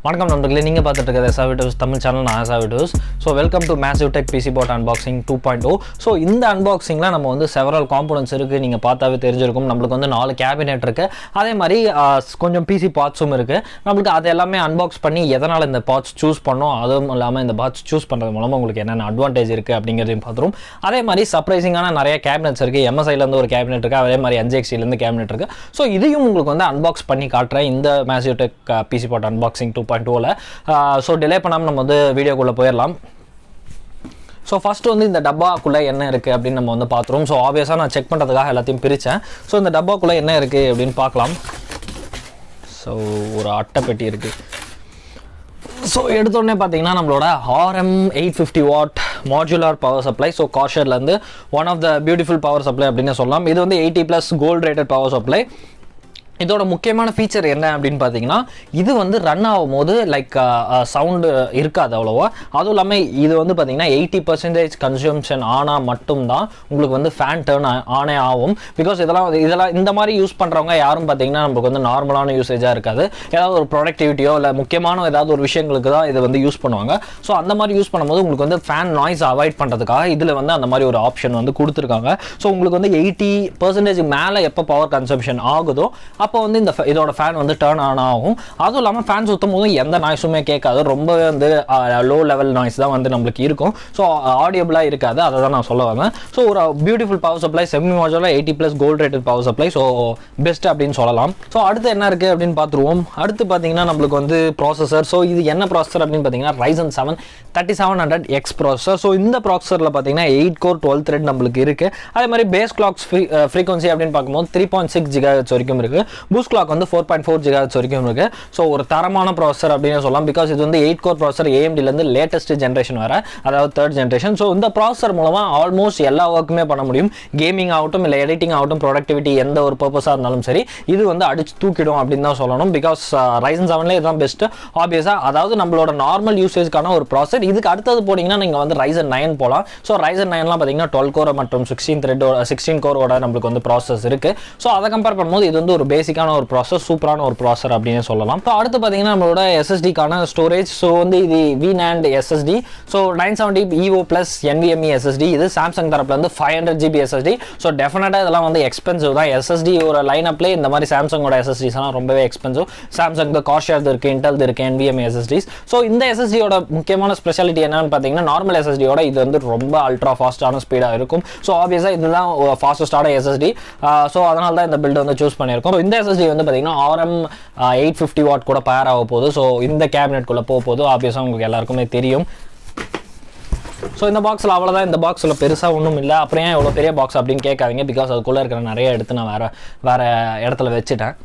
வணக்கம் நண்பர்களே, நீங்கள் பார்த்துட்டு இருக்கிறது SRVTWIZ தமிழ் சேனல். நான் SRVTWIZ. So welcome to massive tech PC port unboxing 2.0. So இந்த அன்பாக்சிங்கில் நம்ம வந்து செவரல் காம்போனன்ட்ஸ் இருக்குது. நீங்கள் பார்த்தாவே தெரிஞ்சிருக்கும். நம்மளுக்கு வந்து 4 கேபினெட் இருக்குது. அதே மாதிரி கொஞ்சம் பிசி பார்ட்ஸும் இருக்குது. நம்மளுக்கு அது எல்லாமே அன்பாக்ஸ் பண்ணி எதனால் இந்த பார்ட்ஸ் சூஸ் பண்ணோம், அதுவும் இல்லாமல் இந்த பார்ட்ஸ் சூஸ் பண்ணுறது மூலமாக உங்களுக்கு என்னென்ன அட்வான்டேஜ் இருக்குது அப்படிங்கிறதையும் பார்த்துரும். அதே மாதிரி சர்ப்ரைசிங்கான நிறைய கேபினெட்ஸ் இருக்குது. MSIலேருந்து ஒரு கேபினெட் இருக்குது, அதே மாதிரி nzxt கேபினெட் இருக்குது. ஸோ இதையும் உங்களுக்கு வந்து அன்பாக்ஸ் பண்ணி காட்டுறேன் இந்த massive tech PC port unboxing 2.0. So delay பண்ணாமல் நம்ம வந்து வீடியோக்குள்ளே போயிடலாம். ஸோ ஃபஸ்ட்டு வந்து இந்த டப்பாக்குள்ளே என்ன இருக்குது அப்படின்னு நம்ம வந்து பார்த்துருவோம். ஸோ ஆப்வியஸாக நான் செக் பண்ணுறதுக்காக எல்லாத்தையும் பிரித்தேன். ஸோ இந்த டப்பாக்குள்ளே என்ன இருக்குது அப்படின்னு பார்க்கலாம். ஸோ ஒரு அட்டை பெட்டி இருக்குது. ஸோ எடுத்தோடனே பார்த்தீங்கன்னா நம்மளோட RM850 watt modular power supply. So காஷர்லேருந்து one of the beautiful power supply அப்படின்னு சொல்லலாம். இது வந்து 80+ கோல்ட் ரேட்டட் பவர் சப்ளை. இதோட முக்கியமான ஃபீச்சர் என்ன அப்படின்னு பார்த்தீங்கன்னா, இது வந்து ரன் ஆகும்போது லைக் சவுண்டு இருக்காது அவ்வளோவா. அதுவும் இல்லாமல் இது வந்து பார்த்தீங்கன்னா 80% கன்சம்ஷன் ஆனால் மட்டும்தான் உங்களுக்கு வந்து ஃபேன் டர்ன் ஆனே ஆகும். பிகாஸ் இதெல்லாம் இந்த மாதிரி யூஸ் பண்ணுறவங்க யாரும் பார்த்தீங்கன்னா நமக்கு வந்து நார்மலான யூசேஜாக இருக்காது. ஏதாவது ஒரு ப்ரொடக்டிவிட்டியோ இல்லை முக்கியமான ஏதாவது ஒரு விஷயங்களுக்கு தான் இதை வந்து யூஸ் பண்ணுவாங்க. ஸோ அந்த மாதிரி யூஸ் பண்ணும்போது உங்களுக்கு வந்து ஃபேன் நாய்ஸ் அவாய்ட் பண்ணுறதுக்காக இதில் வந்து அந்த மாதிரி ஒரு ஆப்ஷன் வந்து கொடுத்துருக்காங்க. ஸோ உங்களுக்கு வந்து 80% மேலே எப்போ பவர் கன்சம்ஷன் ஆகுதோ அப்போ வந்து இதோட ஃபேன் வந்து டர்ன் ஆன் ஆகும். அதுவும் இல்லாமல் ஃபேன் சுற்றும் போதும் எந்த நாய்ஸுமே கேட்காது. ரொம்பவே வந்து லோ லெவல் நாய்ஸ் தான் வந்து நம்மளுக்கு இருக்கும். ஸோ ஆடியபிளாக இருக்காது. அதை தான் நான் சொல்ல வந்தேன். ஸோ ஒரு beautiful power supply, semi modular 80+ gold rated power supply. So best அப்படின்னு சொல்லலாம். ஸோ அடுத்து என்ன இருக்குது அப்படின்னு பார்த்துருவோம். அடுத்து பார்த்தீங்கன்னா நம்மளுக்கு வந்து ப்ராசஸர். ஸோ இது என்ன ப்ராசஸர் அப்படின்னு பார்த்தீங்கன்னா Ryzen 7 3700X ப்ராசஸர். ஸோ இந்த ப்ராசஸரில் பார்த்தீங்கன்னா 8 கோர் 12 த்ரெட் நம்மளுக்கு இருக்குது. அதே மாதிரி பேஸ் கிளாக்ஸ் ஃப்ரீக்வன்சி அப்படின்னு பார்க்கும்போது 3.6 GHz வரைக்கும் இருக்குது. பூஸ்ட் கிளாக் வந்து 4.4 GHz வரைக்கும் இருக்குது. ஸோ ஒரு தரமான ப்ராசஸர் அப்படின்னு சொல்லலாம். பிகாஸ் இது வந்து 8 கோர் ப்ராசஸர், AMDலேருந்து லேட்டஸ்ட் ஜென்ரேஷன் வேறு, அதாவது 3rd ஜென்ரேஷன். ஸோ இந்த ப்ராசஸர் மூலமாக ஆல்மோஸ்ட் எல்லா ஒர்க்குமே பண்ண முடியும். கேமிங் ஆகட்டும், இல்லை எடிட்டிங் ஆகட்டும், ப்ரொடக்டிவிட்டி எந்த ஒரு பர்பஸாக இருந்தாலும் சரி, இது வந்து அடிச்சு தூக்கிடும் அப்படின்னு தான் சொல்லணும். பிகாஸ் Ryzen 7 இதுதான் பெஸ்ட்டு ஆப்வியஸாக. அதாவது நம்மளோட நார்மல் யூசேஜ்க்கான ஒரு ப்ராசஸர். இதுக்கு அடுத்தது போனீங்கன்னா நீங்கள் வந்து Ryzen 9 போகலாம். ஸோ Ryzen 9லாம் பார்த்தீங்கன்னா 12 கோர் மற்றும் 16 கோரோட நம்மளுக்கு வந்து ப்ராசஸ் இருக்குது. ஸோ அதை கம்பேர் பண்ணும்போது இது வந்து ஒரு பேசிக்கான ஒரு ப்ராசஸ், சூப்பரான ஒரு ப்ராசஸர் அப்படின்னு சொல்லலாம். ஸோ அடுத்து பார்த்தீங்கன்னா நம்மளோட SSD-க்கான ஸ்டோரேஜ். ஸோ வந்து இது VNAND SSD. So 970 EVO + NVMe SSD. இது சாம்சங் தரப்புலேருந்து 500 GB SSD. ஸோ டெஃபினட்டாக இதெல்லாம் வந்து எக்ஸ்பென்சிவ் தான். SSD ஒரு லைனப்லேயே இந்த மாதிரி சாம்சங்கோட SSDஸ்லாம் ரொம்பவே எக்ஸ்பென்சிவ். சாம்சங் காஷர் இருக்குது, இன்டெல் இருக்குது, NVMe SSDs. ஸோ இந்த SSD-யோட முக்கியமான ஸ்பெஷாலிட்டி என்னன்னு பார்த்தீங்கன்னா, நார்மல் SSD-யோட இது வந்து ரொம்ப அல்ட்ரா ஃபாஸ்ட்டான ஸ்பீடாக இருக்கும். ஸோ ஆப்வியஸாக இதுதான் ஃபாஸ்டஸ்டான SSD. ஸோ அதனால தான் இந்த பில்டு வந்து சூஸ் பண்ணியிருக்கோம். இந்த SSD வந்து பார்த்தீங்கன்னா RM850 வாட் கூட பேர் ஆக போகுது. ஸோ இந்த கேபினெட்குள்ளே போகுது. ஆப்வியஸாக உங்களுக்கு எல்லாருக்குமே தெரியும். ஸோ இந்த பாக்ஸில் அவ்வளோதான். இந்த பாக்ஸில் பெருசாக ஒன்றும் இல்லை. அப்புறம் ஏன் எவ்வளோ பெரிய பாக்ஸ் அப்படின்னு கேட்காதீங்க. பிகாஸ் அதுக்குள்ளே இருக்கிற நிறைய எடுத்து நான் வேறு இடத்துல வச்சுட்டேன்.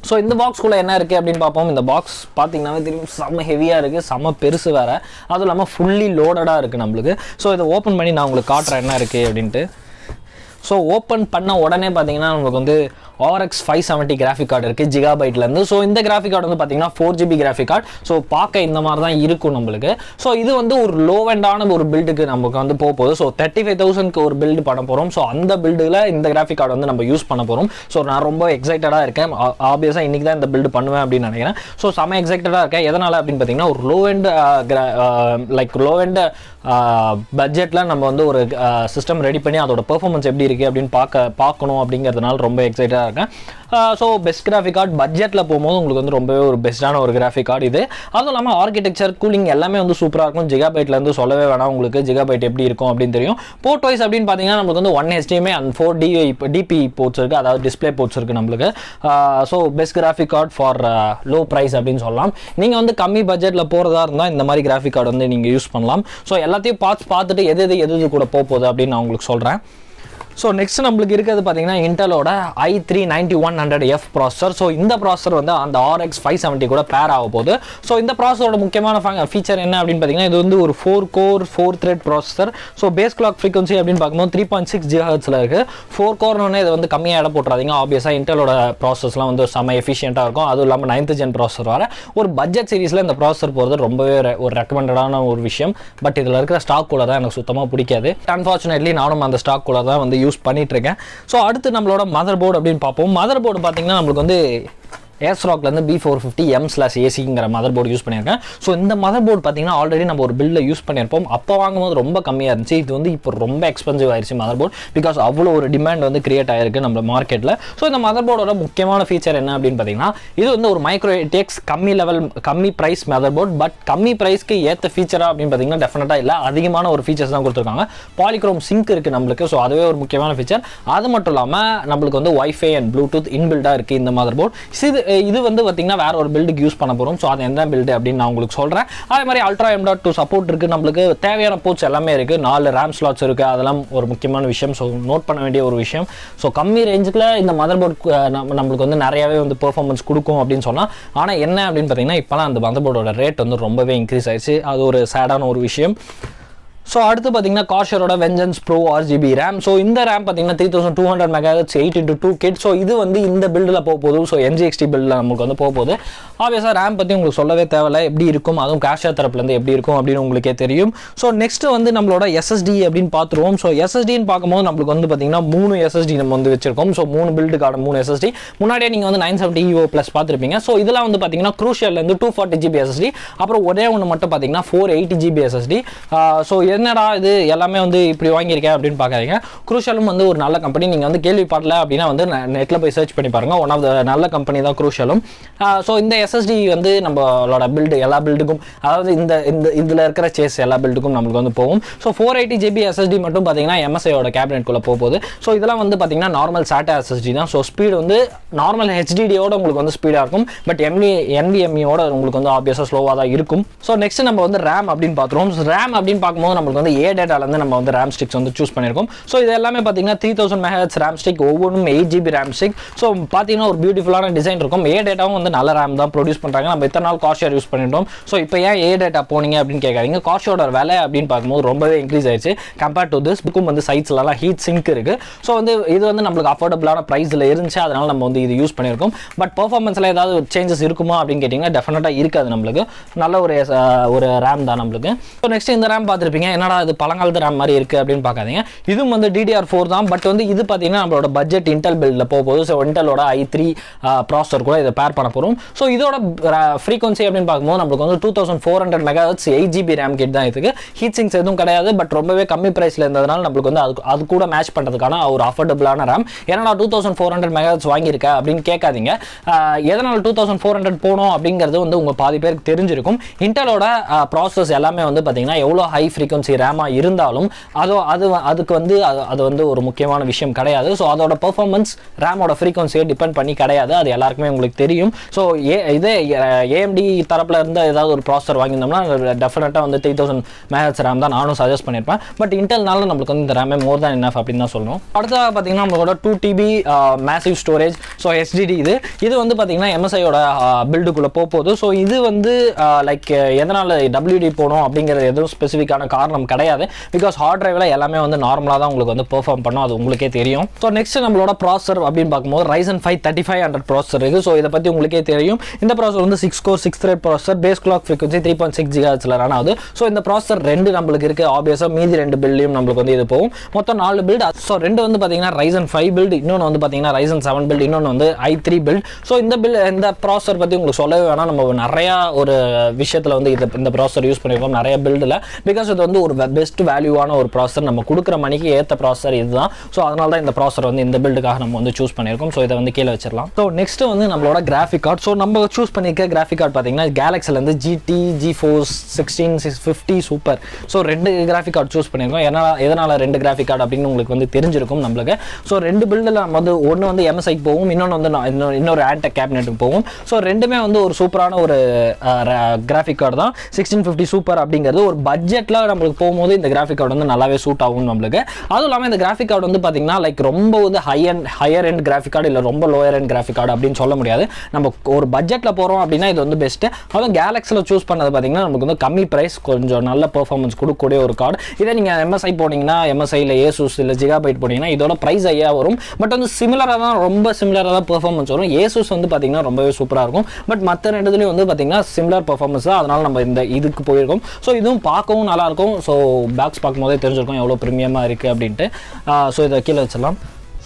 ஸோ இந்த பாக்ஸ்குள்ளே என்ன இருக்குது அப்படின்னு பார்ப்போம். இந்த பாக்ஸ் பார்த்தீங்கன்னாவே தெரியும், செம்ம ஹெவியாக இருக்குது, செம்ம பெருசு வேறு. அதுவும் இல்லாமல் ஃபுல்லி லோடடாக இருக்குது நம்மளுக்கு. ஸோ இதை ஓப்பன் பண்ணி நான் உங்களுக்கு காட்டுறேன் என்ன இருக்குது அப்படின்ட்டு. ஸோ ஓப்பன் பண்ண உடனே பார்த்தீங்கன்னா நம்மளுக்கு வந்து RX 570 கிராஃபிக் கார்டு இருக்குது ஜிகாபைட்லேருந்து. ஸோ இந்த கிராஃபிக் கார்டு வந்து பார்த்தீங்கன்னா 4GB கிராஃபிக் கார்டு. ஸோ பார்க்க இந்த மாதிரி தான் இருக்கும் நம்மளுக்கு. ஸோ இது வந்து ஒரு லோ எண்டான ஒரு பில்டுக்கு நமக்கு வந்து போகுது. ஸோ 35,000க்கு ஒரு பில்டு பண்ண போகிறோம். ஸோ அந்த பில்டில் இந்த கிராஃபிக் கார்டு வந்து நம்ம யூஸ் பண்ண போகிறோம். ஸோ நான் ரொம்ப எக்ஸைட்டடாக இருக்கேன். ஆப்வியஸாக இன்றைக்கி தான் இந்த பில்டு பண்ணுவேன் அப்படின்னு நினைக்கிறேன். ஸோ செம்ம எக்ஸைட்டடாக இருக்கேன். எதனால் அப்படின்னு பார்த்தீங்கன்னா, ஒரு லோ எண்ட் பட்ஜெட்டில் நம்ம வந்து ஒரு சிஸ்டம் ரெடி பண்ணி அதோட பெர்ஃபார்மன்ஸ் எப்படி இருக்குது அப்படின்னு பார்க்கணும் அப்படிங்கிறதுனால ரொம்ப எக்ஸைட்டடாக இருக்கேன். ஸோ பெஸ்ட் கிராஃபிக் கார்டு பட்ஜெட்டில் போகும்போது உங்களுக்கு வந்து ரொம்பவே ஒரு பெஸ்ட்டான ஒரு கிராஃபிக் கார்டு இது. அதுவும் இல்லாமல் ஆர்கிடெக்சர், கூலிங் எல்லாமே வந்து சூப்பராக இருக்கும். ஜிகாபைட்லேருந்து சொல்லவே வேணாம், உங்களுக்கு ஜிகாபைட் எப்படி இருக்கும் அப்படின்னு தெரியும். போர்ட் வைஸ் அப்படின்னு பார்த்தீங்கன்னா நம்மளுக்கு வந்து 1 HDMI and 4 DP போர்ட்ஸ் இருக்குது, அதாவது டிஸ்பிளே போர்ட்ஸ் இருக்குது நம்மளுக்கு. So best graphic card for low price அப்படின்னு சொல்லலாம். நீங்கள் வந்து கம்மி பட்ஜெட்டில் போகிறதா இருந்தால் இந்த மாதிரி கிராஃபிக் கார்டு வந்து நீங்கள் யூஸ் பண்ணலாம். ஸோ எல்லாத்தையும் பார்த்துட்டு எது கூட போகுது அப்படின்னு நான் உங்களுக்கு சொல்கிறேன். ஸோ நெக்ஸ்ட் நம்மளுக்கு இருக்கிறது பார்த்தீங்கன்னா இன்டெலோட i3-9100F ப்ராசஸர். ஸோ இந்த ப்ராசஸர் வந்து அந்த RX 570 கூட பேர் ஆக போகுது. ஸோ இந்த ப்ராசஸரோட முக்கியமான ஃபீச்சர் என்ன அப்படின்னு பார்த்தீங்கன்னா, இது வந்து ஒரு 4 core 4 thread processor. So base clock frequency அப்படின்னு பார்க்கும்போது 3.6 GHzல இருக்குது. 4 கோர்னு இதை வந்து கம்மியாக இடம் போட்டுறாதீங்க. ஆப்வியஸாக இன்டெலோட ப்ராசஸ்லாம் வந்து செம்ம எஃபிஷியண்ட்டாக இருக்கும். அதுவும் இல்லாமல் 9th ஜென் ப்ராசஸர் வர ஒரு பட்ஜெட் சீரிஸில் இந்த ப்ராசஸர் போகிறது ரொம்பவே ஒரு ரெக்கமெண்டடான ஒரு விஷயம். பட் இதில் இருக்கிற ஸ்டாக் கூட தான் எனக்கு சுத்தமாக பிடிக்காது. அன்ஃபார்ச்சுனேட்லி நானும் அந்த ஸ்டாக் கூட தான் வந்து யூஸ் பண்ணிட்டு இருக்கேன். ஸோ அடுத்து நம்மளோட மதர் போர்டு அப்படின்னு பார்ப்போம். மதர் போர்டு பார்த்தீங்கன்னா நம்மளுக்கு வந்து Asrockலேருந்து B450M/AC மதர் போர்டு யூஸ் பண்ணியிருக்கேன். ஸோ இந்த மதர் போர்டு பார்த்தீங்கன்னா ஆல்ரெடி நம்ம ஒரு பில்லில் யூஸ் பண்ணியிருப்போம். அப்போ வாங்கும்போது ரொம்ப கம்மியாக இருந்துச்சு. இது வந்து இப்போ ரொம்ப எக்ஸ்பென்சிவ் ஆயிடுச்சு மதர் போர்டு. பிகாஸ் அவ்வளோ ஒரு டிமாண்ட் வந்து கிரியேட் ஆயிருக்கு நம்ம மார்க்கெட்டில். ஸோ இந்த மதர் போர்டோட முக்கியமான ஃபீச்சர் என்ன அப்படின்னு பார்த்தீங்கன்னா, இது வந்து ஒரு மைக்ரோ ATX கம்மி ப்ரைஸ் மதர் போர்டு. பட் கம்மி ப்ரைஸ்க்கு ஏற்ற ஃபீச்சராக அப்படின்னு பார்த்தீங்கன்னா டெஃபினட்டாக இல்லை. அதிகமான ஒரு ஃபீச்சர்ஸ் தான் கொடுத்துருக்காங்க. பாலிக்ரோம் சிங்க் இருக்குது நம்மளுக்கு. ஸோ அதுவே ஒரு முக்கியமான ஃபீச்சர். அது மட்டும் இல்லாமல் நம்மளுக்கு வந்து வைஃபை அண்ட் ப்ளூடூத் இன்பில்டாக இருக்குது இந்த மதர் போர்டு. இது வந்து பார்த்தீங்கன்னா வேற ஒரு பில்டுக்கு யூஸ் பண்ண போகிறோம். ஸோ அது எந்த பில்டு அப்படின்னு நான் உங்களுக்கு சொல்கிறேன். அதே மாதிரி Ultra M.2 சப்போர்ட் இருக்குது. நம்மளுக்கு தேவையான போர்ட்ஸ் எல்லாமே இருக்குது. 4 RAM ஸ்லாட்ஸ் இருக்குது. அதெல்லாம் ஒரு முக்கியமான விஷயம். ஸோ நோட் பண்ண வேண்டிய ஒரு விஷயம். ஸோ கம்மி ரேஞ்சுக்குள்ள இந்த மதர் போர்டு நம்மளுக்கு வந்து நிறையாவே வந்து பெர்ஃபார்மன்ஸ் கொடுக்கும் அப்படின்னு சொன்னால், ஆனால் என்ன அப்படின்னு பார்த்தீங்கன்னா இப்போலாம் அந்த மதர் போர்டோட ரேட் வந்து ரொம்பவே இன்க்ரீஸ் ஆயிடுச்சு. அது ஒரு சேடான ஒரு விஷயம். ஸோ அடுத்து பார்த்தீங்கன்னா கார்ஷரோட Vengeance pro 6GB RAM. So இந்த RAM பார்த்தீங்கன்னா 3200 MHz 8x2 கிட். ஸோ இது வந்து இந்த பில்டில் போக போகுது. ஸோ nzxt பில்டில் நமக்கு வந்து போக போகுது. ஆப்வியஸாக RAM பற்றி உங்களுக்கு சொல்லவே தேவையில்லை. எப்படி இருக்கும், அதுவும் கார்ஷர் தரப்புலேருந்து எப்படி இருக்கும் அப்படின்னு உங்களுக்கே தெரியும். ஸோ நெக்ஸ்ட் வந்து நம்மளோட SSD அப்படின்னு பார்த்துருவோம். ஸோ SSDன்னு பார்க்கும்போது நம்மளுக்கு வந்து பார்த்தீங்கன்னா 3 SSD நம்ம வந்து வச்சிருக்கோம். So 3 பில்டுக்கான 3 SSD. முன்னாடியே நீங்கள் வந்து 970 EO+ பார்த்துருப்பீங்க. ஸோ இதெல்லாம் வந்து பார்த்தீங்கன்னா க்ரூஷியல்லேருந்து 240GB SSD. அப்புறம் ஒரே ஒன்று மட்டும் பார்த்தீங்கன்னா 480GB SSD. ஸோ என்னடா இது எல்லாமே வந்து இப்படி வாங்கியிருக்கேன் அப்படின்னு பார்க்காதீங்க. க்ரூஷியலும் வந்து ஒரு நல்ல கம்பெனி. நீங்கள் வந்து கேள்விப்படல அப்படின்னா வந்து நெட்டில் போய் சர்ச் பண்ணி பாருங்கள். ஒன் ஆஃப் த நல்ல கம்பெனி தான் க்ரூஷியலும். ஸோ இந்த SSD வந்து நம்மளோட பில்டு எல்லா பில்டுக்கும், அதாவது இதில் இருக்கிற சேஸ் எல்லா பில்டுக்கும் நம்மளுக்கு வந்து போகும். ஸோ 480GB SSD மட்டும் பார்த்தீங்கன்னா MSIயோட கேபினெட்குள்ளே போகுது. ஸோ இதெல்லாம் வந்து பார்த்தீங்கன்னா நார்மல் SATA SSD தான். ஸோ ஸ்பீடு வந்து நார்மல் HDDயோட உங்களுக்கு வந்து ஸ்பீடாக இருக்கும். பட் NVMeயோட உங்களுக்கு வந்து ஆப்வியஸாக ஸ்லோவாக தான் இருக்கும். ஸோ நெக்ஸ்ட் நம்ம வந்து RAM அப்படின்னு பார்த்துருவோம். RAM அப்படின்னு பார்க்கும்போது நம்மளுக்கு வந்து A-Dataலேருந்து நம்ம வந்து RAM ஸ்டிக்ஸ் வந்து சூஸ் பண்ணியிருக்கோம். ஸோ இது எல்லாமே பார்த்தீங்கன்னா 3000 MHz RAM ஸ்டிக், ஒவ்வொன்றும் 8GB RAM ஸ்டிக். ஸோ பார்த்தீங்கன்னா ஒரு பியூட்டிஃபுல்லான டிசைன் இருக்கும். A-Dataவும் வந்து நல்ல RAM தான் ப்ரொடியூஸ் பண்ணுறாங்க. நம்ம இத்தனை நாள் கார்ஷர் யூஸ் பண்ணிட்டோம். ஸோ இப்போ ஏன் A-Data போனீங்க அப்படின்னு கேட்காதீங்க. கார்ஷரோட விலை அப்படின்னு பார்க்கும்போது ரொம்பவே இன்க்ரீஸ் ஆயிடுச்சு கம்பேர்ட் டு திஸ். புக்கும் வந்து சைட்ஸ்லாம் ஹீட் சிங்க் இருக்குது. ஸோ வந்து இது வந்து நம்மளுக்கு அஃபோர்டபுளான ப்ரைஸில் இருந்துச்சு. அதனால நம்ம வந்து இது யூஸ் பண்ணியிருக்கோம். பட் பெர்ஃபார்மன்ஸில் ஏதாவது சேஞ்சஸ் இருக்குமா அப்படின்னு கேட்டிங்கன்னா டெஃபினட்டாக இருக்காது. நம்மளுக்கு நல்ல ஒரு RAM தான் நம்மளுக்கு. ஸோ நெக்ஸ்ட் இந்த RAM பார்த்துருப்பீங்க. என்னடா இது பழங்காலத்து RAM மாதிரி இருக்குது அப்படின்னு பார்க்காதீங்க. இதுவும் வந்து DDR4 தான். பட் வந்து இது பார்த்தீங்கன்னா நம்மளோட பட்ஜெட் இன்டெல் பில்டில் போகுது. ஸோ இன்டெலோட i3 ப்ராசஸர் கூட இதை பேர் பண்ண போகிறோம். ஸோ இதோட ஃப்ரீக்வன்சி அப்படின்னு பார்க்கும்போது நம்மளுக்கு வந்து 2400 MHz 8GB RAM கிட் தான். இதுக்கு ஹீட் சிங்க்ஸ் எதுவும் கிடையாது. பட் ரொம்பவே கம்மி ப்ரைஸில் இருந்ததுனால நம்மளுக்கு வந்து அது கூட மேட்ச் பண்ணுறதுக்கான ஒரு அஃபோர்டபுளான RAM. ஏன்னா 2400 MHz வாங்கியிருக்கேன் அப்படின்னு கேட்காதீங்க. எதனால் 2400 போனோம் அப்படிங்கிறது வந்து உங்கள் பாதி பேருக்கு தெரிஞ்சிருக்கும். இன்டெலோட ப்ராசஸஸ் எல்லாமே வந்து பார்த்தீங்கன்னா எவ்வளோ ஹை ஃப்ரீக்வன்சி ரேமாக இருந்தாலும் அதுக்கு வந்து அது வந்து ஒரு முக்கியமான விஷயம் கிடையாது. ஸோ அதோட பெர்ஃபார்மன்ஸ் ரேமோட ஃப்ரீக்வன்சியை டிபெண்ட் பண்ணி கிடையாது. அது எல்லாருக்குமே உங்களுக்கு தெரியும். ஸோ இதே AMD தரப்பில் இருந்த ஏதாவது ஒரு ப்ராசஸர் வாங்கியிருந்தோம்னா டெஃபினட்டாக வந்து 3000 MHz RAM தான் நானும் சஜஸ்ட் பண்ணியிருப்பேன். பட் இன்டெல்னால நம்மளுக்கு வந்து இந்த ரேமே மோர் தேன் இனஃப் அப்படின்னு தான் சொல்லணும். அடுத்ததாக பார்த்தீங்கன்னா நம்மளோட 2TB massive storage. So SSD இது வந்து பார்த்தீங்கன்னா MSIயோட பில்டுக்குள்ளே போகுது. ஸோ இது வந்து லைக் எதனால் WD போகணும் அப்படிங்கிறது எதுவும் ஸ்பெசிஃபிக்கான காரணம் கிடையாது. பிகாஸ் ஹார்ட் டிரைவில் எல்லாமே வந்து நார்மலாக தான் உங்களுக்கு வந்து பெர்ஃபார்ம் பண்ணும். அது உங்களுக்கே தெரியும். ஸோ நெக்ஸ்ட் நம்மளோட ப்ராசஸர் அப்படின்னு பார்க்கும்போது Ryzen 5 3500 ப்ராசஸர் இருக்குது. ஸோ இதை பற்றி உங்களுக்கே தெரியும். இந்த ப்ராசஸர் வந்து 6 core 6 thread processor. Base clock frequency 3.6 GHz run ஆகுது. ஸோ இந்த ப்ராசஸர் 2 நம்மளுக்கு இருக்குது. ஆப்வியஸாக மீதி 2 பில்டையும் நம்மளுக்கு வந்து இது போகும். மொத்தம் 4 பில்ட். ஸோ 2 வந்து பார்த்தீங்கன்னா Ryzen 5 பில்ட், இன்னொன்று வந்து பார்த்தீங்கன்னா Ryzen 7 பில்ட், இன்னொன்று வந்து i3 பில்ட். ஸோ இந்த ப்ராசஸர் பற்றி உங்களுக்கு சொல்லவே வேணாம். நம்ம நிறையா ஒரு விஷயத்தில் வந்து இந்த ப்ராசஸர் யூஸ் பண்ணியிருக்கோம் நிறைய பில்டில். பிகாஸ் இது வந்து ஒரு பெஸ்ட் வேல்யூவான ஒரு ப்ராசஸர். நம்ம கொடுக்குற மணிக்கு ஏற்ற ப்ராசஸர் இதுதான். ஸோ அதனால தான் இந்த ப்ராசஸர் வந்து இந்த பில்டுக்காக நம்ம வந்து சூஸ் பண்ணியிருக்கோம். ஸோ இதை வந்து கீழே வச்சிடலாம். ஸோ நெக்ஸ்ட் வந்து நம்மளோட கிராஃபிக் கார்டு. ஸோ நம்ம சூஸ் பண்ணியிருக்க கிராஃபிக் கார்டு பார்த்தீங்கன்னா கேலக்ஸிலேருந்து GT GeForce 1650 super. So 2 graphic card choose பண்ணியிருக்கோம். எதனால் 2 கிராஃபிக் கார்டு அப்படின்னு உங்களுக்கு வந்து தெரிஞ்சிருக்கும் நம்மளுக்கு. ஸோ 2 பில்டில் நம்ம வந்து ஒன்று வந்து MSIக்கு போகும், இன்னொன்று வந்து இன்னொரு antec கேபினெட்டுக்கு போகும். ஸோ ரெண்டுமே வந்து ஒரு சூப்பரான ஒரு கிராஃபிக் கார்டு தான். 1650 சூப்பர் அப்படிங்கிறது ஒரு பட்ஜெட்டில் நம்மளுக்கு போகும்போது இந்த கிராஃபிக் கார்டு வந்து நல்லாவே சூட் ஆகும் நம்மளுக்கு. அதுவும் இல்லாமல் இந்த கிராஃபிக் கார்டு வந்து பார்த்தீங்கன்னா லைக் ரொம்ப வந்து ஹையர் எண்ட் கிராஃபிக் கார்டு இல்லை ரொம்ப லோயர் எண்ட் கிராஃபிக் கார்டு அப்படின்னு சொல்ல முடியாது. நம்ம ஒரு பட்ஜெட்டில் போகிறோம் அப்படின்னா இது வந்து பெஸ்ட்டு. அதுவும் கேலக்ஸில் சூஸ் பண்ணது பார்த்தீங்கன்னா நமக்கு வந்து கம்மி ப்ரைஸ், கொஞ்சம் நல்ல பெர்ஃபார்மன்ஸ் கொடுக்கக்கூடிய ஒரு கார்டு. இதே நீங்கள் MSI போனீங்கன்னா, MSI இல்லை Asus இல்லை ஜிகாபைட் போனீங்கன்னா இதோட ப்ரைஸ் ஐயா வரும். பட் வந்து சிமிலராக தான், ரொம்ப சிமிலராக தான் பெர்ஃபார்மன்ஸ் வரும். Asus வந்து பார்த்தீங்கன்னா ரொம்பவே சூப்பராக இருக்கும். பட் மற்ற 2 வந்து பார்த்தீங்கன்னா சிமிலர் பெர்ஃபார்மன்ஸ் தான். அதனால் நம்ம இந்த இதுக்கு போயிருக்கோம். ஸோ இதுவும் பார்க்கவும் நல்லாயிருக்கும். ஸோ பாக்ஸ் பார்க்கும்போதே தெரிஞ்சிருக்கும் எவ்வளோ ப்ரீமியமாக இருக்குது அப்படின்ட்டு. ஸோ இதை கீழே வச்சிடலாம்.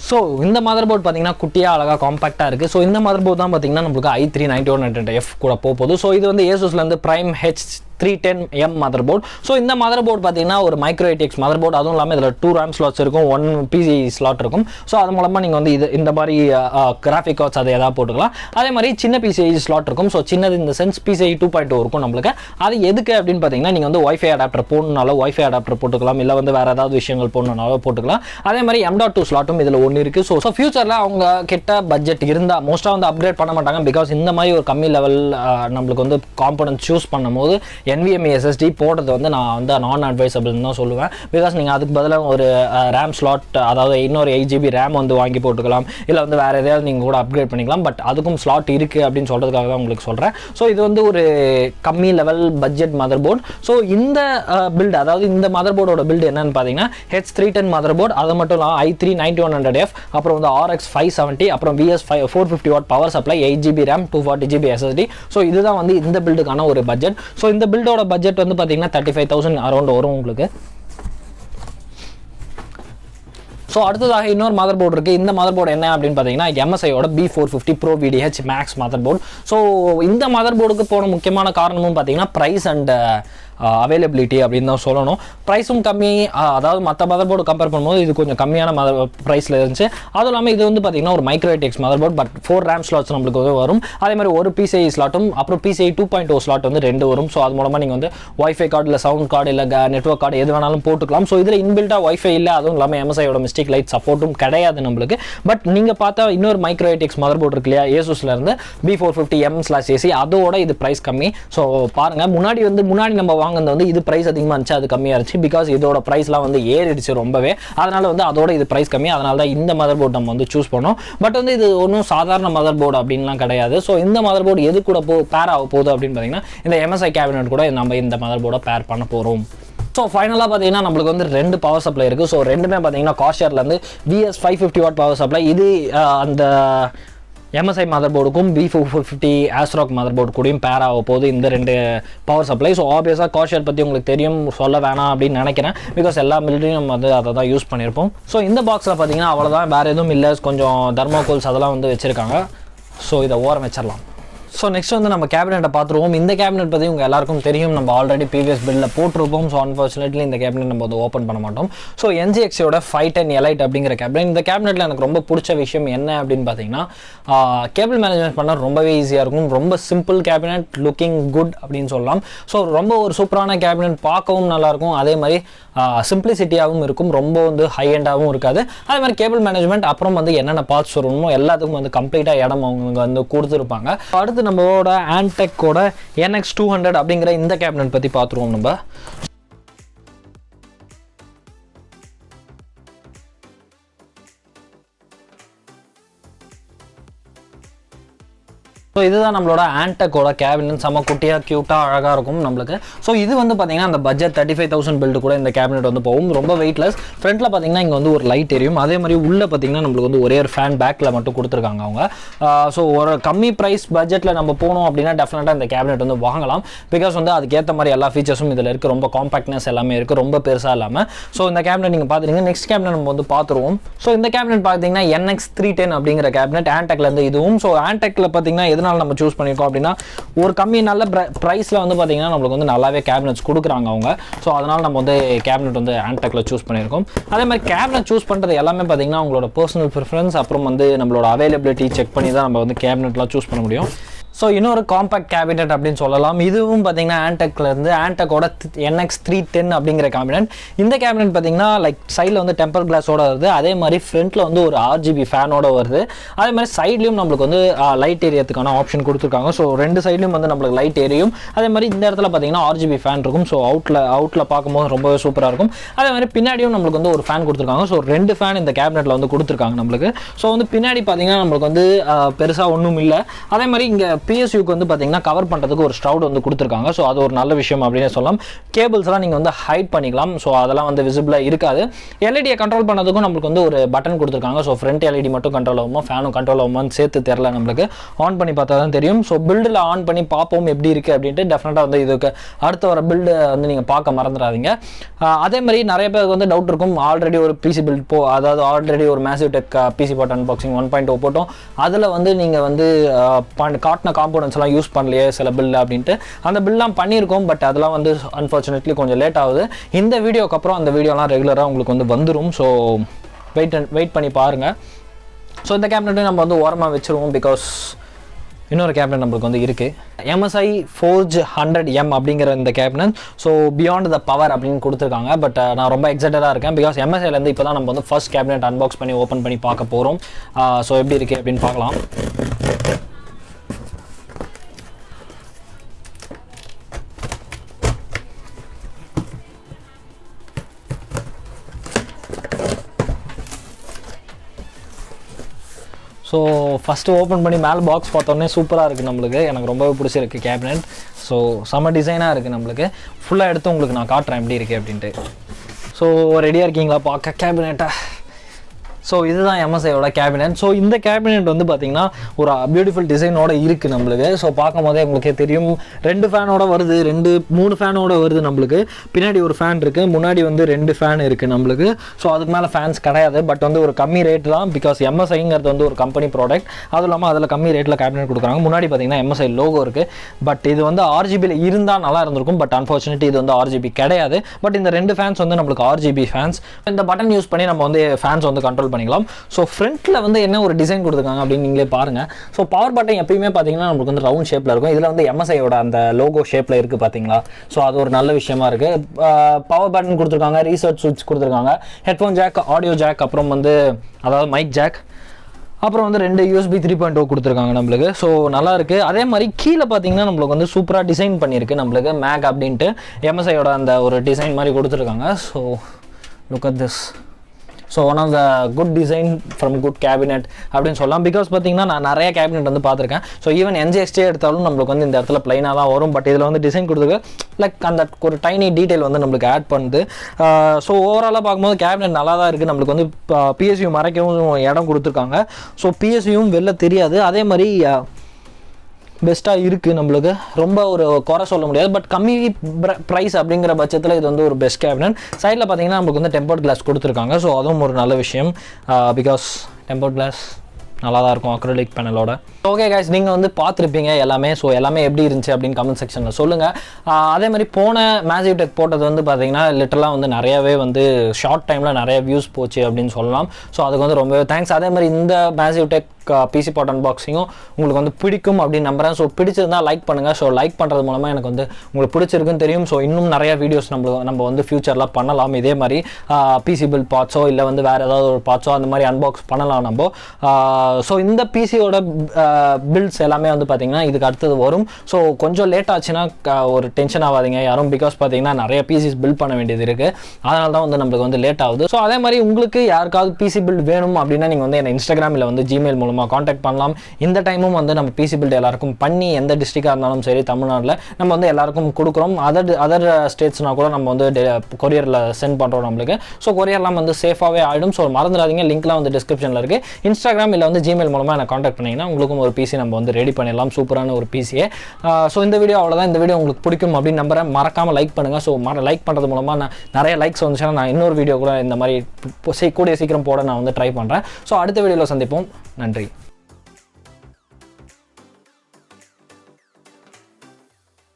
ஸோ இந்த மதர் போர்ட் பார்த்தீங்கன்னா குட்டியாக அழகாக காம்பாக்டாக இருக்குது. ஸோ இந்த மதர் போர்ட் தான் பார்த்தீங்கன்னா நம்மளுக்கு i3-9100F கூட போகுது. ஸோ இது வந்து ஏசூஸ்லேருந்து prime H310M motherboard. So இந்த மதர் போர்ட் பார்த்தீங்கன்னா ஒரு மைக்ரோ ATX மதர் போர்ட். அதுவும் இல்லாமல் இதில் 2 RAM ஸ்லாட்ஸ் இருக்கும், 1 PCI ஸ்லாட் இருக்கும். ஸோ அது மூலமாக நீங்கள் வந்து இந்த மாதிரி கிராஃபிக் கார்ட்ஸ் அதை எதாவது போட்டுக்கலாம். அதே மாதிரி சின்ன PCI ஸ்லாட் இருக்கும். ஸோ சின்னது இந்த சென்ஸ் PCI 2.2 இருக்கும் நம்மளுக்கு. அது எதுக்கு அப்படின்னு பார்த்தீங்கன்னா நீங்கள் வந்து வைஃபை அடாப்டர் போடணுனாலும் வைஃபை அடாப்டர் போட்டுக்கலாம், இல்லை வந்து வேறு ஏதாவது விஷயங்கள் போடணுனாலும் போட்டுக்கலாம். அதே மாதிரி M.2 ஸ்லாட்டும் இதில் ஒன்று இருக்குது. ஸோ ஃபியூச்சரில் அவங்க கிட்ட பட்ஜெட் இருந்தால் மோஸ்ட்டாக வந்து அப்கிரேட் பண்ண மாட்டாங்க. பிகாஸ் இந்த மாதிரி ஒரு கம்மி லெவல் நம்மளுக்கு வந்து காம்பனன்ட் சூஸ் பண்ணும்போது NVMe SSD போடுறது வந்து நான் வந்து நான் அட்வைசபிள்னு தான் சொல்லுவேன். பிகாஸ் நீங்கள் அதுக்கு பதிலாக ஒரு ரேம் ஸ்லாட், அதாவது இன்னொரு 8GB ரேம் வந்து வாங்கி போட்டுக்கலாம், இல்லை வந்து வேறு எதையாவது நீங்கள் கூட அப்கிரேட் பண்ணிக்கலாம். பட் அதுக்கும் ஸ்லாட் இருக்குது அப்படின்னு சொல்கிறதுக்காக தான் உங்களுக்கு சொல்கிறேன். ஸோ இது வந்து ஒரு கம்மி level budget mother board. So இந்த பில்டு, அதாவது இந்த மதர் போர்டோட பில்டு என்னன்னு பார்த்தீங்கன்னா H310 மதர் போர்டு. அது மட்டும் இல்லாமல் i3-9100F, அப்புறம் வந்து RX 570, அப்புறம் VS 450W power supply, 8GB RAM, 240GB SSD. So இதுதான் வந்து இந்த பில்டுக்கான ஒரு பட்ஜெட். ஸோ இந்த பில்டோட பட்ஜெட் வந்து பார்த்தீங்கன்னா 35,000 அரௌண்ட் வரும் உங்களுக்கு. ஸோ அடுத்ததாக இன்னொரு மதர் போர்டு இருக்குது. இந்த மதர் போர்டு என்ன அப்படின்னு பார்த்தீங்கன்னா MSIயோட B450 Pro VDH Max mother board. So இந்த மதர் போர்டுக்கு போன முக்கியமான காரணமும் பார்த்தீங்கன்னா ப்ரைஸ் அண்ட் அவைலபிலிட்டி அப்படின்னு தான் சொல்லணும். ப்ரைஸும் கம்மி, அதாவது மற்ற மதர் போர்டு கம்பேர் பண்ணும்போது இது கொஞ்சம் கம்மியான ப்ரைஸில் இருந்துச்சு. அதுவும் இல்லாமல் இது வந்து பார்த்தீங்கன்னா ஒரு micro ATX mother board. But 4 RAM slots நம்மளுக்கு வந்து வரும். அதே மாதிரி ஒரு PCI ஸ்லாட்டும் அப்புறம் PCI 2.0 ஸ்லாட் வந்து 2 வரும். ஸோ அது மூலமாக நீங்கள் வந்து வைஃபை கார்டு, இல்லை சவுண்ட் கார்டு, இல்லை நெட்வொர்க் கார்டு எது வேணாலும் போட்டுக்கலாம். ஸோ இதில் இன்பில்ட்டாக வைஃபை இல்லை, அதுவும் இல்லாமல் MSIயோட மிஸ்டேக் லைட் சப்போர்ட்டும் கிடையாது நம்மளுக்கு. பட் நீங்கள் பார்த்தா இன்னொரு மைக்ரோ ATX மதர் போர்டு இருக்கு இல்லையா, ஏசூஸ்லேருந்து B450M/AC, அதோட இது ப்ரைஸ் கம்மி. ஸோ பாருங்கள், முன்னாடி நம்ம வாங்கினது வந்து இது பிரைஸ் அதிகமாக இருந்துச்சு, அது கம்மியாக இருந்துச்சு. பிகாஸ் இதோட ப்ரைஸ்லாம் வந்து ஏறிடுச்சு ரொம்பவே. அதனால் வந்து அதோட இது ப்ரைஸ் கம்மி. அதனால தான் இந்த மதர் போர்டு நம்ம வந்து சூஸ் பண்ணோம். பட் வந்து இது ஒன்றும் சாதாரண மதர் போர்டு அப்படின்லாம் கிடையாது. ஸோ இந்த மதர் போர்டு எது கூட பேர் ஆக போகுது அப்படின்னு பார்த்தீங்கன்னா இந்த MSI கேபினட் கூட நம்ம இந்த மதர் போர்டை பேர் பண்ண போகிறோம். ஸோ ஃபைனலாக பார்த்தீங்கன்னா நம்மளுக்கு வந்து 2 பவர் சப்ளை இருக்குது. ஸோ ரெண்டுமே பார்த்தீங்கன்னா காஷியர்லேருந்து VS 550W பவர் சப்ளை. இது அந்த MSI மதர் போர்டுக்கும் B450 Asrock மதர் போர்டு கூடயும் பேர் ஆக போகுது இந்த 2 பவர் சப்ளை. ஸோ ஆப்வியஸாக காஷியர் பற்றி உங்களுக்கு தெரியும், சொல்ல வேணாம் அப்படின்னு நினைக்கிறேன். பிகாஸ் எல்லா மிலிட்டரியும் நம்ம வந்து அதை தான் யூஸ் பண்ணியிருப்போம். ஸோ இந்த பாக்ஸில் பார்த்தீங்கன்னா அவ்வளோதான், வேறு எதுவும் இல்லை. கொஞ்சம் தர்மோகோல்ஸ் அதெல்லாம் வந்து வச்சுருக்காங்க. ஸோ இதை ஓரம் வச்சிடலாம். ஸோ நெக்ஸ்ட் வந்து நம்ம கேபினெட்டை பார்த்துருவோம். இந்த கேபினெட் பற்றி உங்கள் எல்லாருக்கும் தெரியும், நம்ம ஆல்ரெடி ப்ரீவியஸ் பில்லில் போட்டிருப்போம். ஸோ அன்ஃபார்ச்சுனேட்லி இந்த கேபினெட் நம்ம வந்து ஓப்பன் பண்ண மாட்டோம். ஸோ nzxt Phi-10 Elite அப்படிங்கிற கேபினெட். இந்த கேபினெட்டில் எனக்கு ரொம்ப பிடிச்ச விஷயம் என்ன அப்படின்னு பார்த்தீங்கன்னா கேபிள் மேனேஜ்மெண்ட் பண்ண ரொம்பவே ஈஸியாக இருக்கும். ரொம்ப சிம்பிள் கேபினெட், லுக்கிங் குட் அப்படின்னு சொல்லலாம். ஸோ ரொம்ப ஒரு சூப்பரான கேபினெட், பார்க்கவும் நல்லாயிருக்கும். அதே மாதிரி சிம்பிளிசிட்டியாகவும் இருக்கும், ரொம்ப வந்து ஹை எண்டாகவும் இருக்காது. அதே மாதிரி கேபிள் மேனேஜ்மெண்ட், அப்புறம் வந்து என்னென்ன பார்ட்ஸ் வரணுமோ எல்லாத்துக்கும் வந்து கம்ப்ளீட்டாக இடம் அவங்க வந்து கொடுத்துருப்பாங்க. அடுத்து நம்மளோட antec NX200 அப்படிங்கிற இந்த கேபினெட் பற்றி பார்த்துருவோம் நம்ம. ஸோ இதுதான் நம்மளோட antec கேபினெட். செம்ம குட்டியாக க்யூட்டாக அழகாக இருக்கும் நம்மளுக்கு. ஸோ இது வந்து பார்த்தீங்கன்னா அந்த பட்ஜெட் 35,000 பில்டு கூட இந்த கேபினெட் வந்து போகும். ரொம்ப வெயிட்லெஸ். ஃப்ரண்ட்டில் பார்த்தீங்கன்னா இங்கே வந்து ஒரு லைட் எரியும். அதே மாதிரி உள்ளே பார்த்தீங்கன்னா நம்மளுக்கு வந்து ஒரே ஒரு ஃபேன் பேக்கில் மட்டும் கொடுத்துருக்காங்க அவங்க. ஸோ ஒரு கம்மி ப்ரைஸ் பட்ஜெட்டில் நம்ம போனோம் அப்படின்னா டெஃபினட்டாக இந்த கேபினெட் வந்து வாங்கலாம். பிகாஸ் வந்து அதுக்கேற்ற மாதிரி எல்லா ஃபீச்சர்ஸும் இதில் இருக்குது. ரொம்ப காம்பாக்ட்னஸ் எல்லாமே இருக்குது, ரொம்ப பெருசாக இல்லாமல். ஸோ இந்த கேபினெட் நீங்கள் பார்த்துருங்க. நெக்ஸ்ட் கேபினெட் நம்ம வந்து பார்த்துருவோம். ஸோ இந்த கேபினெட் பார்த்தீங்கன்னா NX310 அப்படிங்கிற கேபினெட் antecலேருந்து இதுவும். ஸோ antecல பார்த்தீங்கன்னா நம்ம சூஸ் பண்ணிருக்கோம் அப்படின்னா ஒரு கம்மி நல்ல பிரைஸ்ல வந்து பாத்தீங்கன்னா நமக்கு வந்து நல்லாவே கேபினெட்ஸ் கொடுக்குறாங்க அவங்க. ஸோ அதனால நம்ம வந்து கேபினெட் வந்து antecல சூஸ் பண்ணியிருக்கோம். அதே மாதிரி கேபினெட் சூஸ் பண்ணுறது எல்லாமே பார்த்தீங்கன்னா உங்களோட பர்சனல் ப்ரிஃபரன்ஸ், அப்புறம் வந்து நம்மளோட அவைலபிலிட்டி செக் பண்ணி தான் நம்ம வந்து கேபினெட்லாம் சூஸ் பண்ண முடியும். ஸோ இன்னொரு காம்பாக்ட் கேபினெட் அப்படின்னு சொல்லலாம். இதுவும் பார்த்தீங்கன்னா antecலேருந்து antec NX310 அப்படிங்கிற கேபினெட். இந்த கேபினெட் பார்த்தீங்கன்னா லைக் சைடில் வந்து டெம்பர் கிளாஸோட வருது. அதே மாதிரி ஃப்ரண்ட்டில் வந்து ஒரு RGB ஃபேனோட வருது. அதே மாதிரி சைட்லையும் நம்மளுக்கு வந்து லைட் ஏரியத்துக்கான ஆப்ஷன் கொடுத்துருக்காங்க. ஸோ 2 சைட்லையும் வந்து நம்மளுக்கு லைட் ஏரியும். அதே மாதிரி இந்த இடத்துல பார்த்தீங்கன்னா RGB ஃபேன் இருக்கும். ஸோ அவுட்டில் பார்க்கும்போது ரொம்பவே சூப்பராக இருக்கும். அதே மாதிரி பின்னாடியும் நம்மளுக்கு வந்து ஒரு ஃபேன் கொடுத்துருக்காங்க. ஸோ 2 ஃபேன் இந்த கேபினெட்டில் வந்து கொடுத்துருக்காங்க நம்மளுக்கு. ஸோ வந்து பின்னாடி பார்த்தீங்கன்னா நம்மளுக்கு வந்து பெருசாக ஒன்றும் இல்லை. அதே மாதிரி இங்கே பிஎஸ்யூக்கு வந்து பார்த்தீங்கன்னா கவர் பண்ணுறதுக்கு ஒரு ஸ்ட்ரவுட் வந்து கொடுத்துருக்காங்க. ஸோ அது ஒரு நல்ல விஷயம் அப்படின்னு சொல்லலாம். கேபிள்ஸ்லாம் நீங்கள் வந்து ஹைட் பண்ணிக்கலாம். ஸோ அதெல்லாம் வந்து விசிபிளாக இருக்காது. எல்இடியை கண்ட்ரோல் பண்ணதுக்கும் நம்மளுக்கு வந்து ஒரு பட்டன் கொடுத்துருக்காங்க. ஸோ ஃப்ரண்ட் எல்இடி மட்டும் கண்ட்ரோல் ஆகுமா, ஃபேனும் கண்ட்ரோல் ஆகுமான்னு சேர்த்து தெரில நம்மளுக்கு. ஆன் பண்ணி பார்த்தா தான் தெரியும். ஸோ பில்டில் ஆன் பண்ணி பார்ப்போம் எப்படி இருக்குது அப்படின்ட்டு. டெஃபினட்டாக வந்து இதுக்கு அடுத்த வர பில்டு வந்து நீங்கள் பார்க்க மறந்துடாதீங்க. அதே மாதிரி நிறைய பேருக்கு வந்து டவுட் இருக்கும், ஆல்ரெடி ஒரு பிசி பில்ட் அதாவது ஆல்ரெடி ஒரு massive tech PC port unboxing 1.0 போட்டோம், அதில் வந்து நீங்கள் வந்து காட்டின காம்போனன்ட்ஸ் எல்லாம் யூஸ் பண்ணலையே சில பில் அப்படின்ட்டு. அந்த பில்லாம் பண்ணியிருக்கோம், பட் அதெல்லாம் வந்து அன்ஃபார்ச்சுனேட்லி கொஞ்சம் லேட் ஆகுது. இந்த வீடியோக்கு அப்புறம் அந்த வீடியோலாம் ரெகுலராக உங்களுக்கு வந்து வந்துடும். ஸோ வெயிட் பண்ணி பாருங்கள். ஸோ இந்த கேபினெட்டை நம்ம வந்து ஓரமாக வச்சுருவோம். பிகாஸ் இன்னொரு கேபினட் நம்மளுக்கு வந்து இருக்குது, MSI Forge 100M அப்படிங்கிற இந்த cabinet. So beyond the power அப்படின்னு கொடுத்துருக்காங்க. பட் நான் ரொம்ப எக்ஸைட்டடாக இருக்கேன். பிகாஸ் MSIலேருந்து இப்போ தான் நம்ம வந்து ஃபர்ஸ்ட் கேபினட் அன்பாக்ஸ் பண்ணி ஓப்பன் பண்ணி பார்க்க போகிறோம். ஸோ எப்படி இருக்குது அப்படின்னு பார்க்கலாம். ஸோ ஃபஸ்ட்டு ஓப்பன் பண்ணி மேலே பாக்ஸ் பார்த்தோன்னே சூப்பராக இருக்குது நம்மளுக்கு. எனக்கு ரொம்பவே பிடிச்சிருக்கு கேபினட். ஸோ செம்ம டிசைனாக இருக்குது நம்மளுக்கு. ஃபுல்லாக எடுத்து உங்களுக்கு நான் காட்டுறேன் எப்படி இருக்குது அப்படின்ட்டு. ஸோ ரெடியாக இருக்கீங்களா பார்க்க கேபினெட்டை? ஸோ இதுதான் MSIயோட கேபினெட். ஸோ இந்த கேபினெட் வந்து பார்த்திங்கன்னா ஒரு பியூட்டிஃபுல் டிசைனோட இருக்குது நம்மளுக்கு. ஸோ பார்க்கும் போதே உங்களுக்கே தெரியும், 2 ஃபேனோட வருது, 3 ஃபேனோட வருது நம்மளுக்கு. பின்னாடி ஒரு ஃபேன் இருக்குது, முன்னாடி வந்து 2 ஃபேன் இருக்குது நம்மளுக்கு. ஸோ அதுக்கு மேலே ஃபேன்ஸ் கிடையாது. பட் வந்து ஒரு கம்மி ரேட் தான். பிகாஸ் MSIங்கிறது வந்து ஒரு கம்பெனி ப்ராடக்ட். அதுவும் இல்லாமல் அதில் கம்மி ரேட்டில் கேபினெட் கொடுக்குறாங்க. முன்னாடி பார்த்திங்கன்னா MSI லோகோ இருக்குது. பட் இது வந்து RGBயில் இருந்தால் நல்லா இருந்திருக்கும். பட் அன்ஃபார்ச்சுனேட்லி இது வந்து RGB கிடையாது. பட் இந்த 2 ஃபேன்ஸ் வந்து நம்மளுக்கு RGB ஃபேன்ஸ். இந்த பட்டன் யூஸ் பண்ணி நம்ம வந்து ஃபேன்ஸ் வந்து கண்ட்ரோல் பண்ணிக்கலாம். ஸோ ஃப்ரண்ட்டில் வந்து என்ன ஒரு டிசைன் கொடுத்துருக்காங்க அப்படின்னு நீங்களே பாருங்கள். ஸோ பவர் பட்டன் எப்பயுமே பார்த்தீங்கன்னா நம்மளுக்கு வந்து ரவுண்ட் ஷேப்பில் இருக்கும். இதில் வந்து MSIயோட அந்த லோகோ ஷேப்பில் இருக்குது பார்த்தீங்களா. ஸோ அது ஒரு நல்ல விஷயமா இருக்குது. பவர் பட்டன் கொடுத்துருக்காங்க, ரீசெட் சுவிட்ச் கொடுத்துருக்காங்க, ஹெட்ஃபோன் ஜாக், ஆடியோ ஜாக், அப்புறம் வந்து அதாவது மைக் ஜாக், அப்புறம் வந்து 2 USB 3.0 கொடுத்துருக்காங்க நம்மளுக்கு. ஸோ நல்லா இருக்குது. அதே மாதிரி கீழே பார்த்தீங்கன்னா நம்மளுக்கு வந்து சூப்பராக டிசைன் பண்ணியிருக்கு நம்மளுக்கு. மேக் அப்படின்ட்டு MSIயோட அந்த ஒரு டிசைன் மாதிரி கொடுத்துருக்காங்க. So look at this. So one of the good design from good cabinet அப்படின்னு சொல்லலாம். பிகாஸ் பார்த்தீங்கன்னா நான் நிறைய கேபினெட் வந்து பார்த்துருக்கேன். ஸோ ஈவன் nzxt எடுத்தாலும் நம்மளுக்கு வந்து இந்த இடத்துல பிளைனாக தான் வரும். பட் இதில் வந்து டிசைன் கொடுத்துருக்கு லைக் அந்த ஒரு டைனி டீட்டெயில் வந்து நம்மளுக்கு ஆட் பண்ணுது. ஸோ ஓவராலாக பார்க்கும்போது கேபினெட் நல்லா தான் இருக்குது. நம்மளுக்கு வந்து PSU மறைக்கவும் இடம் கொடுத்துருக்காங்க. ஸோ PSUவும் வெளில தெரியாது. அதே மாதிரி பெஸ்ட்டாக இருக்குது நம்மளுக்கு. ரொம்ப ஒரு குறை சொல்ல முடியாது. பட் கம்மி ப்ரைஸ் அப்படிங்கிற பட்சத்தில் இது வந்து ஒரு பெஸ்ட் கேபினட். சைடில் பார்த்தீங்கன்னா நம்மளுக்கு வந்து டெம்பர்ட் கிளாஸ் கொடுத்துருக்காங்க. ஸோ அதுவும் ஒரு நல்ல விஷயம். பிகாஸ் டெம்பர்ட் கிளாஸ் நல்லா தான் இருக்கும் அக்ரிலிக் பேனலோட. ஓகே கைஸ், நீங்கள் வந்து பார்த்துருப்பீங்க எல்லாமே. ஸோ எல்லாமே எப்படி இருந்துச்சு அப்படின்னு கமெண்ட் செக்ஷனில் சொல்லுங்கள். அதே மாதிரி போன மேசிவ் டெக் போட்டது வந்து பார்த்தீங்கன்னா லிட்டரலாக வந்து நிறையவே வந்து ஷார்ட் டைமில் நிறைய வியூஸ் போச்சு அப்படின்னு சொல்லலாம். ஸோ அதுக்கு வந்து ரொம்பவே தேங்க்ஸ். அதே மாதிரி இந்த மேசிவ் டெக் பிசி பாட் அன்பாக்சிங்கும் உங்களுக்கு வந்து பிடிக்கும் அப்படின்னு நம்புறேன். ஸோ பிடிச்சிருந்தா லைக் பண்ணுங்கள். ஸோ லைக் பண்ணுறது மூலமாக எனக்கு வந்து உங்களுக்கு பிடிச்சிருக்குன்னு தெரியும். ஸோ இன்னும் நிறைய வீடியோஸ் நம்ம வந்து ஃபியூச்சரில் பண்ணலாம். இதே மாதிரி பிசி பில் பார்ட்ஸோ இல்லை வந்து வேறு ஏதாவது ஒரு பார்ட்ஸோ அந்த மாதிரி அன்பாக்ஸ் பண்ணலாம் நம்ம. ஸோ இந்த பிசியோட பில்ட்ஸ் எல்லாமே வந்து பார்த்தீங்கன்னா இதுக்கு அடுத்தது வரும். ஸோ கொஞ்சம் லேட் ஆச்சுன்னா ஒரு டென்ஷன் ஆகாதீங்க யாரும். பிகாஸ் பார்த்தீங்கன்னா நிறைய பிசிஸ் பில்ட் பண்ண வேண்டியது இருக்குது. அதனால தான் வந்து நம்மளுக்கு வந்து லேட் ஆகுது. ஸோ அதே மாதிரி உங்களுக்கு யாருக்காவது பிசி பில்ட் வேணும் அப்படின்னா நீங்கள் வந்து என்ன இன்ஸ்டாகிராம் இல்லை வந்து ஜிமெயில் மூலமாக காண்டாக்ட் பண்ணலாம். இந்த டைமும் வந்து நம்ம பிசி பில்ட் எல்லாருக்கும் பண்ணி எந்த டிஸ்ட்ரிக்டாக இருந்தாலும் சரி தமிழ்நாட்டில் நம்ம வந்து எல்லாருக்கும் கொடுக்குறோம். அதர் ஸ்டேட்ஸ்னா கூட நம்ம வந்து கொரியரில் சென்ட் பண்ணுறோம் நம்மளுக்கு. ஸோ கொரியர்லாம் வந்து சேஃபாகவே ஆகிடும். ஸோ மறந்துடாதீங்க, லிங்க்லாம் வந்து டிஸ்கிரிப்ஷனில் இருக்குது. இன்ஸ்டாகிராம் இல்லை வந்து ஜிமெயில் மூலமாக எனக்கு காண்டாக்ட் பண்ணிங்கன்னா உங்களுக்கும் ஒரு பிசி நம்ம வந்து ரெடி பண்ணிடலாம். சூப்பரான ஒரு பிசியே. ஸோ இந்த வீடியோ அவ்வளோதான். இந்த வீடியோ உங்களுக்கு பிடிக்கும் அப்படின்னு நம்புறேன். மறக்காமல் லைக் பண்ணுங்கள். ஸோ லைக் பண்ணுறது மூலமாக நான் நிறைய லைக்ஸ் வந்துச்சுன்னா நான் இன்னொரு வீடியோ கூட இந்த மாதிரி கூடிய சீக்கிரம் போட நான் வந்து ட்ரை பண்ணுறேன். ஸோ அடுத்த வீடியோவில் சந்திப்போம். நன்றி.